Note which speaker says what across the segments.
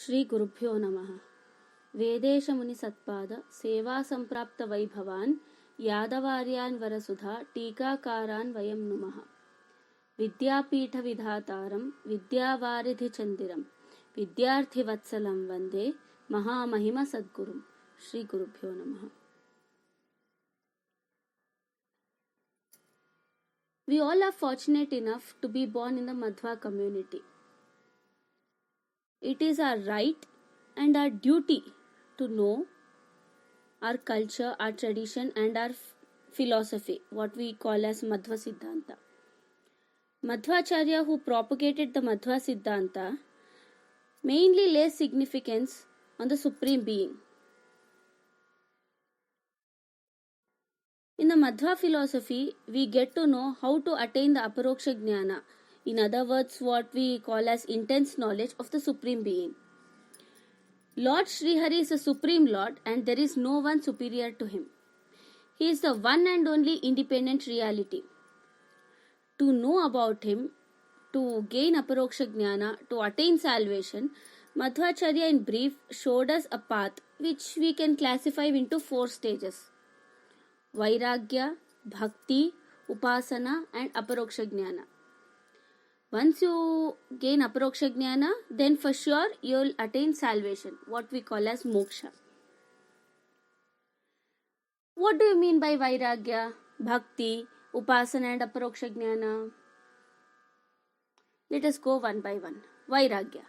Speaker 1: ಶ್ರೀ ಗುರುಭ್ಯೋ ನಮಃ. ವೇದೇಶ ಮುನಿ ಸತ್ಪಾದ ಸೇವಾ ಸಂಪ್ರಾಪ್ತ ವೈಭವಾನ್ ಯಾದವಾರ್ಯಾನ್ ವರಸುಧಾ ಟೀಕಾಕಾರಾನ್ ವಯಂ ನುಮಃ. ವಿದ್ಯಾಪೀಠ ವಿಧಾತಾರಂ ವಿದ್ಯಾವಾರಿಧಿ ಚಂದಿರಂ ವಿದ್ಯಾರ್ಥಿ ವತ್ಸಲಂ ವಂದೇ ಮಹಾಮಹಿಮ ಸದ್ಗುರುಂ. ಶ್ರೀ ಗುರುಭ್ಯೋ ನಮಃ. We all are fortunate enough to be born in the Madhva community. It is our right and our duty to know our culture, our tradition and our philosophy, what we call as Madhva Siddhanta. Madhvacharya, who propagated the Madhva Siddhanta, mainly lays significance on the Supreme Being. In the Madhva philosophy, we get to know how to attain the Aparoksha Jnana. In other words, what we call as intense knowledge of the Supreme Being. Lord Sri Hari is the Supreme Lord and there is no one superior to him. He is the one and only independent reality. To know about him, to gain Aparoksha Jnana, to attain salvation, Madhvacharya in brief showed us a path which we can classify into 4 stages. Vairagya, Bhakti, Upasana and Aparoksha Jnana. Once you gain Aparoksha Jnana, then for sure you will attain salvation, what we call as moksha. What do you mean by Vairagya, Bhakti, Upasana and Aparoksha Jnana? Let us go one by one. Vairagya.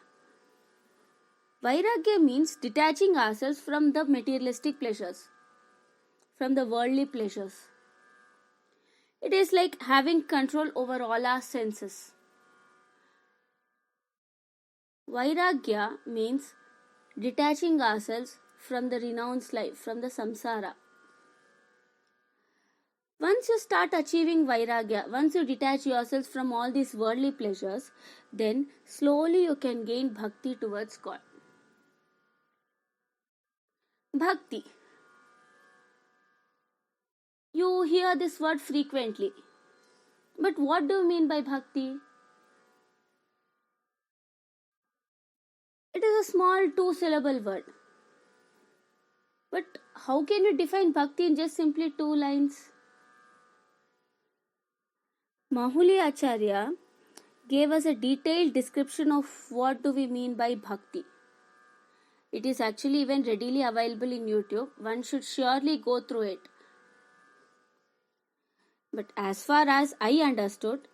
Speaker 1: Vairagya means detaching ourselves from the materialistic pleasures, from the worldly pleasures. It is like having control over all our senses. Vairagya means detaching ourselves from the renounced life, from the samsara. Once you start achieving Vairagya, once you detach yourself from all these worldly pleasures, then slowly you can gain bhakti towards God. Bhakti. You hear this word frequently. But what do you mean by bhakti? It is a small 2-syllable word. But how can you define bhakti in just simply 2 lines? Mahuli Acharya gave us a detailed description of what do we mean by bhakti. It is actually even readily available in YouTube. One should surely go through it. But as far as I understood,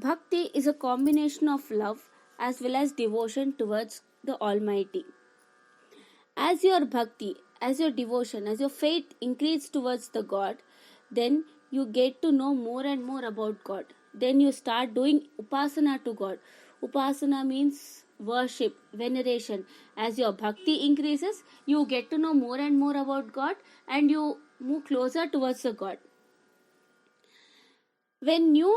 Speaker 1: bhakti is a combination of love as well as devotion towards the Almighty. As your bhakti, as your devotion, as your faith increases towards the God, then you get to know more and more about God. Then you start doing upasana to God. Upasana means worship, veneration. As your bhakti increases, you get to know more and more about God and you move closer towards the God. When you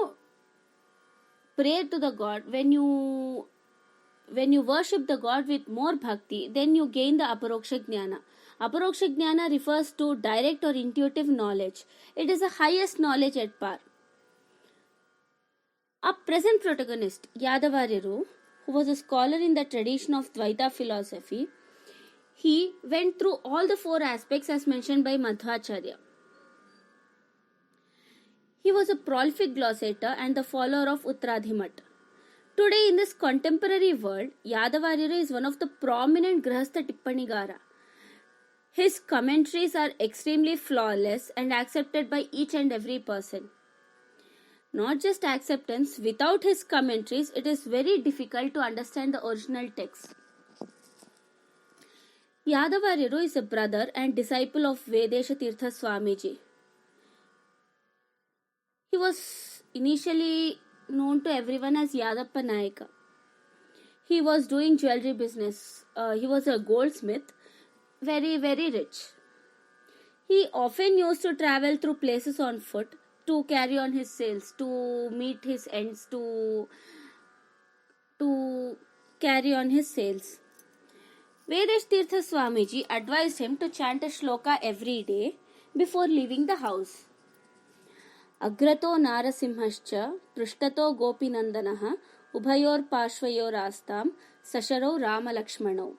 Speaker 1: pray to the God, when you worship the God with more bhakti, then you gain the Aparoksha Jnana. Aparoksha Jnana refers to direct or intuitive knowledge. It is the highest knowledge at par. Our present protagonist, Yadavaryaru, who was a scholar in the tradition of Dvaita philosophy, he went through all the 4 aspects as mentioned by Madhvacharya. He was a prolific glossator and the follower of Uttradhimat. Today in this contemporary world, Yadavaryaru is one of the prominent Grahastha Tippanigara. His commentaries are extremely flawless and accepted by each and every person. Not just acceptance, without his commentaries, it is very difficult to understand the original text. Yadavaryaru is a brother and disciple of Vedesha Tirtha Swamiji. He was initially known to everyone as Yadappa Nayaka. He was doing jewelry business. He was a goldsmith, very, very rich. He often used to travel through places on foot to carry on his sales, to meet his ends, to carry on his sales. Vedesh Tirtha Swamiji advised him to chant a shloka every day before leaving the house. Agrato Narasimhascha Prishtato Gopinandanaha Ubhayor Pashvayorastam Sasharau Rama Lakshmanau.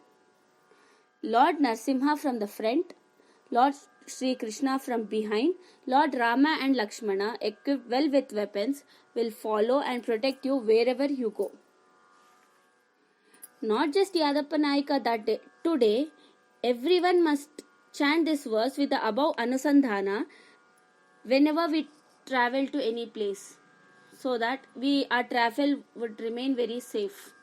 Speaker 1: Lord Narsimha from the front, Lord Sri Krishna from behind, Lord Rama and Lakshmana, equipped well with weapons, will follow and protect you wherever you go. Not just Yadappa Nayaka that day. Today, everyone must chant this verse with the above Anusandhana whenever we travel to any place, so that our travel would remain very safe.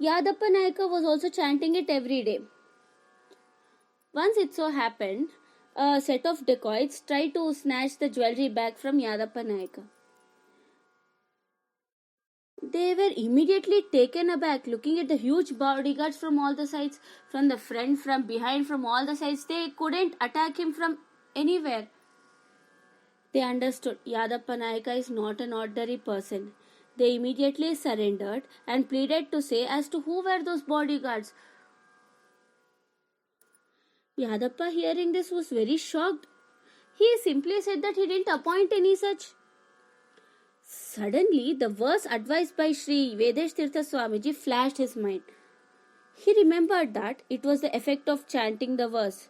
Speaker 1: Yadappa Nayaka was also chanting it every day. Once it so happened, a set of dacoits tried to snatch the jewelry bag from Yadappa Nayaka. They were immediately taken aback, looking at the huge bodyguards from all the sides, from the front, from behind, from all the sides. They couldn't attack him from anywhere. They understood Yadappa Nayaka is not an ordinary person. They immediately surrendered and pleaded to say as to who were those bodyguards. Yadappa, hearing this, was very shocked. He simply said that he didn't appoint any such. Suddenly, the verse advised by Sri Vedesh Tirtha Swamiji flashed his mind. He remembered that it was the effect of chanting the verse.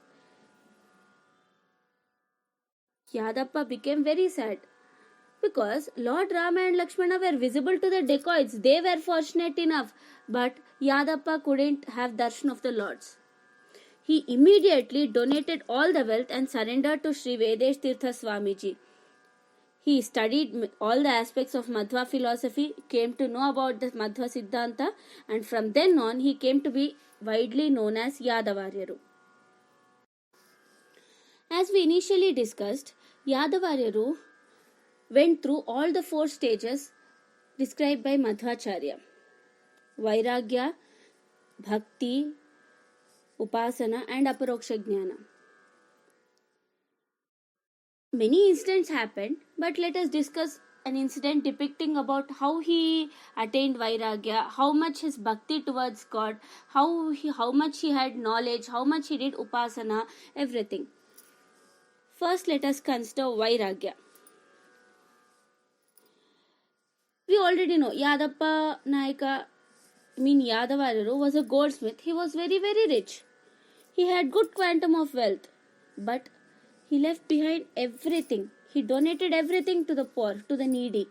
Speaker 1: Yadappa became very sad because Lord Rama and Lakshmana were visible to the dacoits. They were fortunate enough, but Yadappa couldn't have darshan of the lords. He immediately donated all the wealth and surrendered to Sri Vedesh Tirtha Swamiji. He studied all the aspects of Madhva philosophy, came to know about the Madhva Siddhanta, and from then on he came to be widely known as Yadavaryaru. As we initially discussed, Yadavaryaru went through all the 4 stages described by Madhvacharya: Vairagya, Bhakti, Upasana and Aparoksha Jnana. Many incidents happened, but let us discuss an incident depicting about how he attained Vairagya, how much his bhakti towards God, how much he had knowledge, how much he did Upasana, everything. First, let us consider Vairagya. We already know Yadappa Nayaka, Yadavaryaru, was a goldsmith. He was very, very rich. He had good quantum of wealth, but he left behind everything. He donated everything to the poor, to the needy.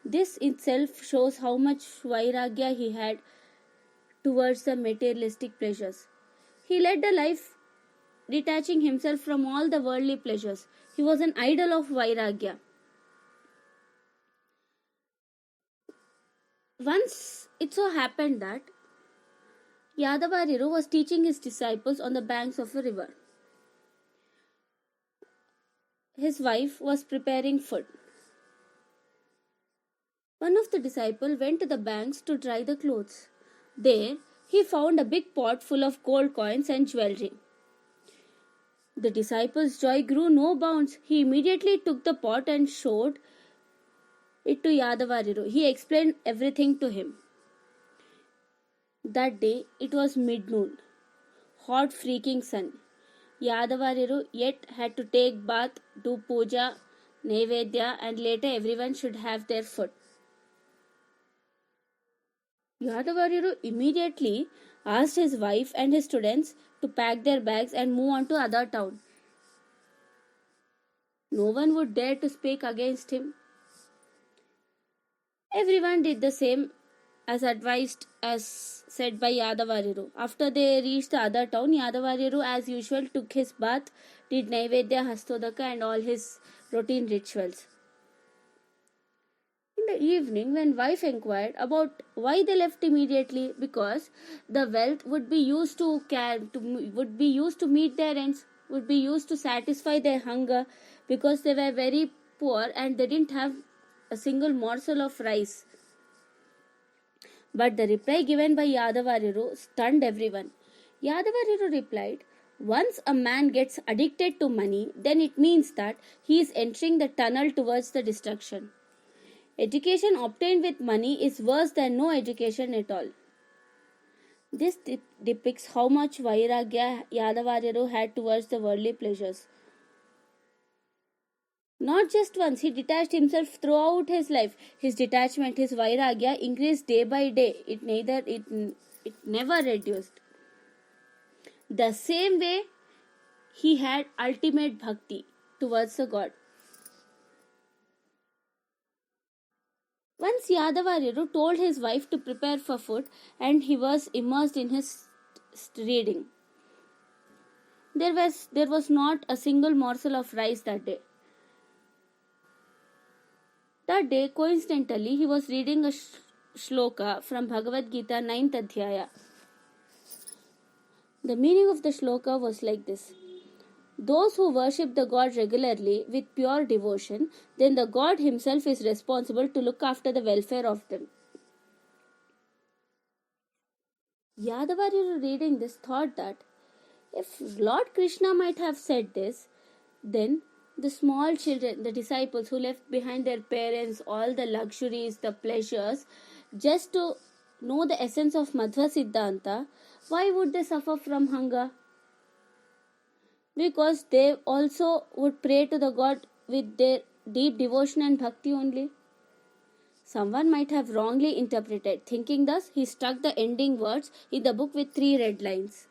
Speaker 1: This itself shows how much Vairagya he had towards the materialistic pleasures. He led a life detaching himself from all the worldly pleasures. He was an idol of Vairagya. Once it so happened that Yadavaryaru was teaching his disciples on the banks of a river. His wife was preparing food. One of the disciples went to the banks to dry the clothes. There, he found a big pot full of gold coins and jewelry. The disciple's joy grew no bounds. He immediately took the pot and showed it to Yadavaryaru. He explained everything to him. That day, it was mid-noon. Hot freaking sun. Yadavaryaru yet had to take bath, do puja, Naivedya, and later everyone should have their food. Yadavaryaru immediately asked his wife and his students to pack their bags and move on to other town. No one would dare to speak against him. Everyone did the same as advised as said by Yadavaryaru. After they reached the other town, Yadavaryaru as usual took his bath, did Naivedya, Hastodaka and all his routine rituals. In the evening, when wife inquired about why they left immediately, because the wealth would be used to meet their ends, would be used to satisfy their hunger, because they were very poor and they didn't have a single morsel of rice. But the reply given by Yadavaryaru stunned everyone. Yadavaryaru replied, once a man gets addicted to money, then it means that he is entering the tunnel towards the destruction. Education obtained with money is worse than no education at all. This depicts how much Vairagya Yadavaryaru had towards the worldly pleasures. Not just once, he detached himself throughout his life. His detachment, his vairagya increased day by day. It never reduced. The same way he had ultimate bhakti towards the God. Once Yadavaryaru told his wife to prepare for food and he was immersed in his reading. There was not a single morsel of rice that day. That day, coincidentally, he was reading a shloka from Bhagavad Gita 9th Adhyaya. The meaning of the shloka was like this. Those who worship the God regularly with pure devotion, then the God himself is responsible to look after the welfare of them. Yadavaryaru reading this thought that if Lord Krishna might have said this, then the small children, the disciples who left behind their parents, all the luxuries, the pleasures, just to know the essence of Madhva Siddhanta, why would they suffer from hunger? Because they also would pray to the God with their deep devotion and bhakti only. Someone might have wrongly interpreted, thinking thus he struck the ending words in the book with 3 red lines.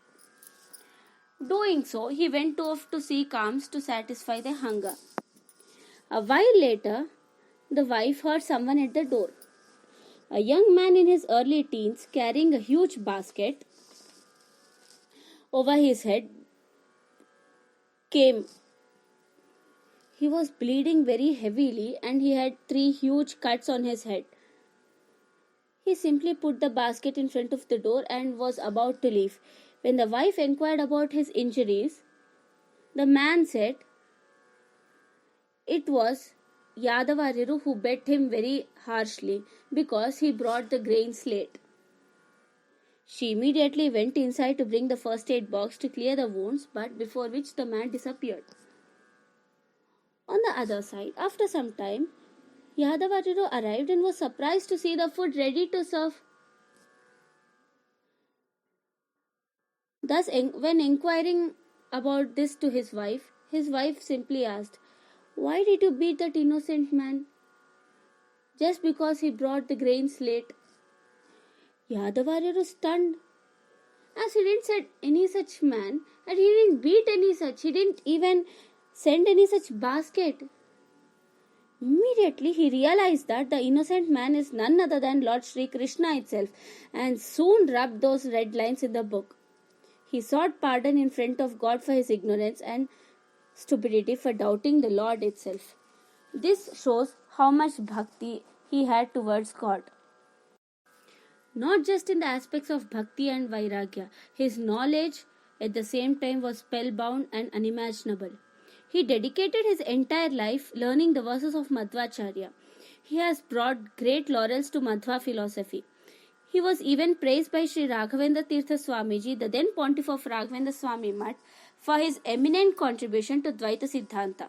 Speaker 1: Doing so, he went off to seek alms to satisfy their hunger. A while later, the wife heard someone at the door. A young man in his early teens carrying a huge basket over his head came. He was bleeding very heavily and he had 3 huge cuts on his head. He simply put the basket in front of the door and was about to leave. When the wife inquired about his injuries, the man said it was Yadavaryaru who beat him very harshly because he brought the grains late. She immediately went inside to bring the first aid box to clear the wounds, but before which the man disappeared. On the other side, after some time, Yadavaryaru arrived and was surprised to see the food ready to serve. Thus, when inquiring about this to his wife simply asked, "Why did you beat that innocent man? Just because he brought the grains late?" Yadavaryaru stunned, as he didn't said any such man, and he didn't beat any such, he didn't even send any such basket. Immediately he realized that the innocent man is none other than Lord Sri Krishna itself, and soon rubbed those red lines in the book. He sought pardon in front of God for his ignorance and stupidity for doubting the Lord itself. This shows how much bhakti he had towards God. Not just in the aspects of bhakti and vairagya, his knowledge at the same time was spellbound and unimaginable. He dedicated his entire life learning the verses of Madhvacharya. He has brought great laurels to Madhva philosophy. He was even praised by Sri Raghavendra Tirtha Swamiji, the then pontiff of Raghavendra Swami Mutt, for his eminent contribution to Dvaita Siddhanta.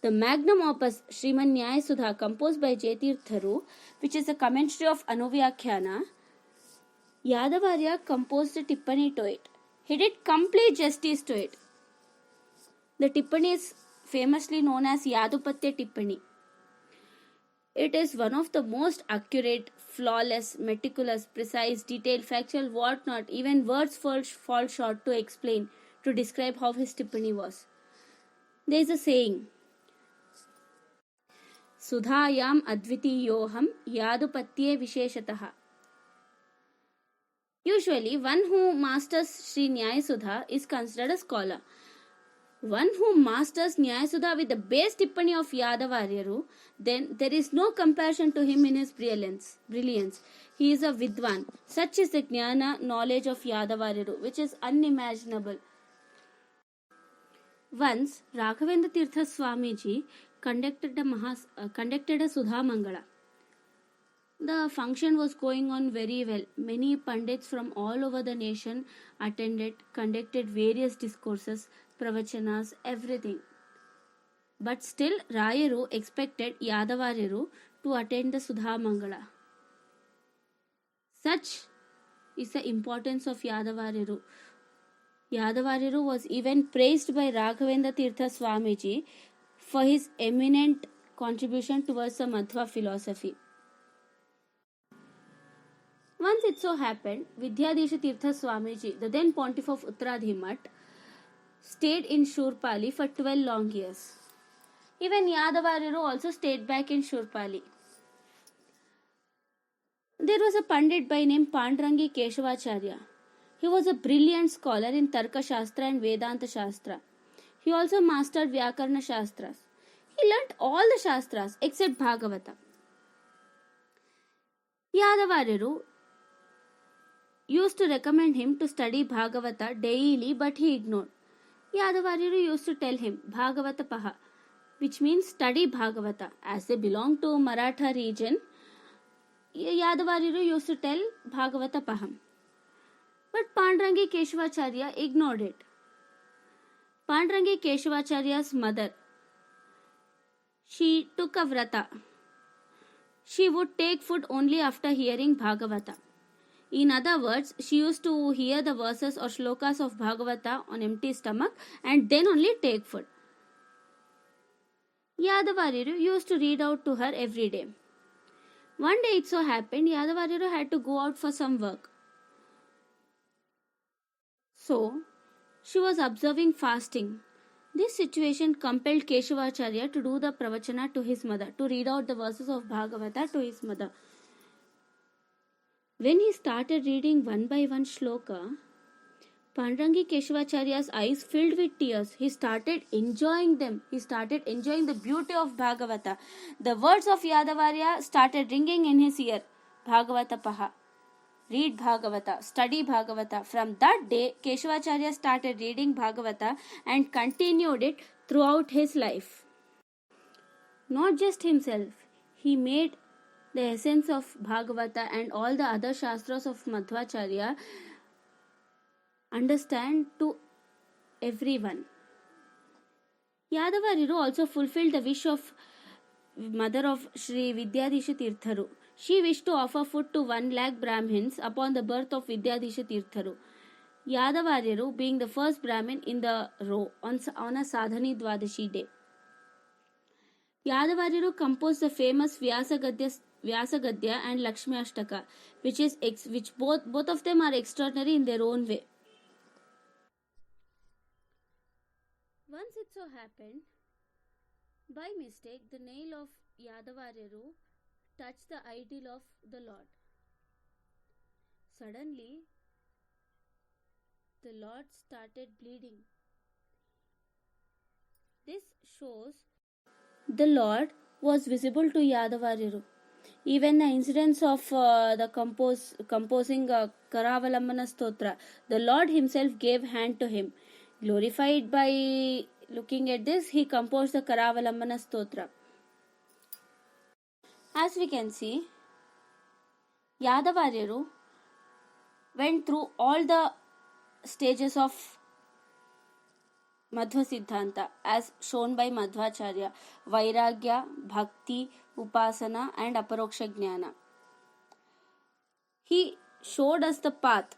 Speaker 1: The magnum opus Sriman Nyaya Sudha, composed by Jaitirtharu, which is a commentary of Anuvyakhyana, Yadavarya composed a Tippani to it. He did complete justice to it. The Tippani is famously known as Yadupatya Tippani. It is one of the most accurate, flawless, meticulous, precise, detailed, factual, whatnot, even words fall short to explain, to describe how his Tippani was. There is a saying, Sudhayam advitiyoham yadupatye visheshataha. Usually, one who masters Sri Nyaya Sudha is considered a scholar. One who masters Nyaya Sudha with the base Tippani of Yadavaryaru, then there is no comparison to him in his brilliance. He is a Vidwan. Such is the Jnana knowledge of Yadavaryaru, which is unimaginable. Once, Raghavendra Tirtha Swamiji conducted a Sudha Mangala. The function was going on very well. Many pandits from all over the nation attended, conducted various discourses, pravachanas, everything. But still, Rayaru expected Yadavaryaru to attend the Sudha Mangala. Such is the importance of Yadavaryaru. Yadavaryaru was even praised by Raghavendra Tirtha Swamiji for his eminent contribution towards the Madhva philosophy. Once it so happened, Vidyadesha Tirtha Swamiji, the then pontiff of Uttaradhimat, stayed in Shurpali for 12 long years. Even Yadavaryaru also stayed back in Shurpali. There was a Pandit by name Pandurangi Keshavacharya. He was a brilliant scholar in Tarka Shastra and Vedanta Shastra. He also mastered Vyakarna Shastras. He learnt all the Shastras except Bhagavata. Yadavaryaru used to recommend him to study Bhagavata daily, but he ignored. Yadavaryaru used to tell him Bhagavata Paha, which means study Bhagavata. As they belong to Maratha region, Yadavaryaru used to tell Bhagavata Paham. But Pandurangi Keshavacharya ignored it. Pandurangi Keshavacharya's mother, she took a vrata. She would take food only after hearing Bhagavata. In other words, she used to hear the verses or shlokas of Bhagavata on empty stomach and then only take food. Yadavaryaru used to read out to her every day. One day it so happened Yadavaryaru had to go out for some work. So, she was observing fasting. This situation compelled Keshavacharya to do the pravachana to his mother, to read out the verses of Bhagavata to his mother. When he started reading one by one shloka, Pandurangi Keshavacharya's eyes filled with tears. He started enjoying them. He started enjoying the beauty of Bhagavata. The words of Yadavarya started ringing in his ear. Bhagavata Paha. Read Bhagavata. Study Bhagavata. From that day, Keshavacharya started reading Bhagavata and continued it throughout his life. Not just himself, he made the essence of Bhagavata and all the other Shastras of Madhvacharya understand to everyone. Yadavaryaru also fulfilled the wish of mother of Sri Vidyadesha Tirtharu. She wished to offer food to 1 lakh Brahmins upon the birth of Vidyadesha Tirtharu. Yadavaryaru being the first Brahmin in the row on a Sadhani Dwadashi day. Yadavaryaru composed the famous Vyasa Gadya and Lakshmi Ashtaka, which both of them are extraordinary in their own way. Once it so happened, by mistake, the nail of Yadavaryaru touched the idol of the Lord. Suddenly, the Lord started bleeding. This shows the Lord was visible to Yadavaryaru. Even the incidents of the composing Karavalamana Stotra, the Lord himself gave hand to him. Glorified by looking at this, he composed the Karavalamana Stotra. As we can see, Yadavaryaru went through all the stages of Madhva Siddhanta as shown by Madhvacharya: Vairagya, Bhakti, Upasana and Aparoksha Jnana. He showed us the path.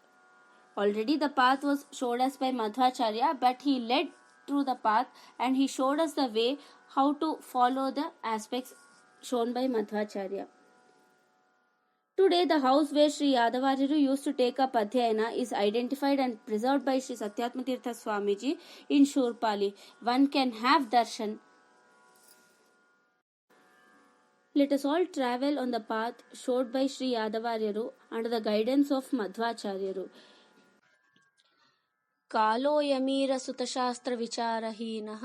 Speaker 1: Already the path was showed us by Madhvacharya, but he led through the path and he showed us the way how to follow the aspects shown by Madhvacharya. Today, the house where Sri Yadavaryaru used to take up Adhyayana is identified and preserved by Sri Satyatma Tirtha Swamiji in Shurpali. One can have darshan. Let us all travel on the path showed by Sri Yadavaryaru under the guidance of Madhvacharyaru. कालोयमीर सुतशास्त्र विचारहीनः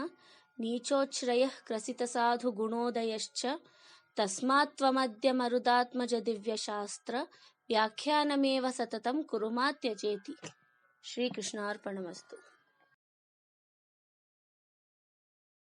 Speaker 1: नीचोच्छ्रयः क्रसितसाधु गुणोदयश्च तस्मात् त्वमद्य मरुदात्मज दिव्यशास्त्र व्याख्यानमेव सततं Kuruma त्यजेति. श्रीकृष्णार्पणमस्तु.